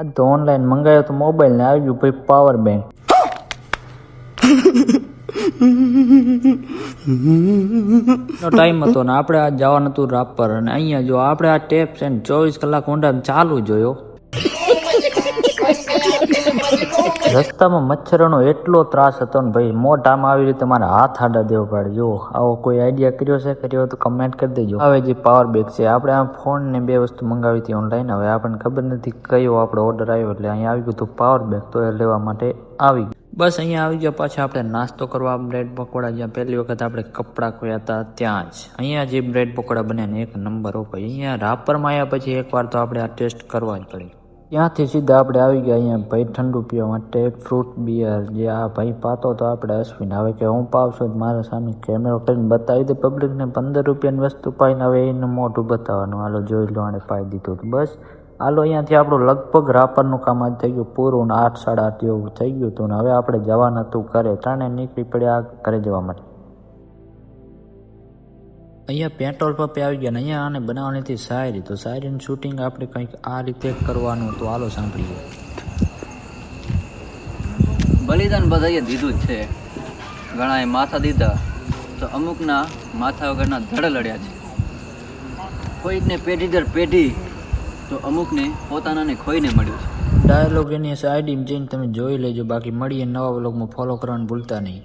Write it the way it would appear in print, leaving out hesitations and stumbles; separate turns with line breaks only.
આ તો ઓનલાઈન મંગાવ્યો તો મોબાઈલ ને આવી ગયું ભાઈ પાવર બેંક. ટાઈમ હતો ને આપણે આ જવાનું હતું રાપર અને અહીંયા જો આપણે આ ટેપ છે ને 24 કલાક ઊંડા ચાલુ જોયો. રસ્તામાં મચ્છરોનો એટલો ત્રાસ હતો ને ભાઈ મોઢામાં આવી રીતે મારા હાથ આડા દેવો પડે. જો આવો કોઈ આઈડિયા કર્યો તો કમેન્ટ કરી દેજો. હવે જે પાવર બેંક છે આપણે આ ફોન ને 2 વસ્તુ મંગાવી હતી ઓનલાઈન. હવે આપણને ખબર નથી કયો આપણો ઓર્ડર આવ્યો એટલે અહીંયા આવી ગયું હતું પાવર બેંક તો એ લેવા માટે આવી ગયું. બસ અહીંયા આવી ગયા પાછા આપણે નાસ્તો કરવા બ્રેડ પકોડા જ્યાં પહેલી વખત આપણે કપડાં ખોયા હતા ત્યાં જ. અહીંયા જે બ્રેડ પકોડા બન્યા ને 1 નંબર હો ભાઈ. અહીંયા રાપરમાં આવ્યા પછી એકવાર તો આપણે આ ટેસ્ટ કરવા જ પડે. ત્યાંથી સીધા આપણે આવી ગયા અહીંયા ભાઈ ઠંડુ પીવા માટે ફ્રૂટ બિયર. જે આ ભાઈ પાતો તો આપણે અશ્વિન. હવે કે હું પાવશો મારા સામે કેમેરો કરીને બતાવી દે પબ્લિકને. 15 રૂપિયાની વસ્તુ પાઈને હવે એનું મોઢું બતાવવાનું. હાલો જોઈ લો આને પાઈ દીધું તો બસ. હાલો અહીંયાથી આપણું લગભગ રાપરનું કામ આજ થઈ ગયું પૂરું ને 8 સાડા 8 જેવું થઈ ગયું હતું ને હવે આપણે જવાનું હતું ઘરે. ત્રણે નીકળી પડ્યા ઘરે જવા માટે. અહીંયા પેટ્રોલ પંપે આવી ગયા ને અહીંયા આને બનાવવાની હતી શાયરી. તો શાયરીનું શૂટિંગ આપણે કંઈક આ રીતે કરવાનું તો હાલો સાંભળીએ.
બલિદાન બધાએ દીધું જ છે. ઘણાએ માથા દીધા તો અમુકના માથા વગરના ધડ લડ્યા છે. કોઈકને પેઢી દર પેઢી તો અમુકને પોતાનાને ખોઈને મળ્યું છે.
ડાયલોગ એની આઈડીમાં જઈને તમે જોઈ લેજો. બાકી મળીએ નવા વ્લોગમાં. ફોલો કરવાનું ભૂલતા નહીં.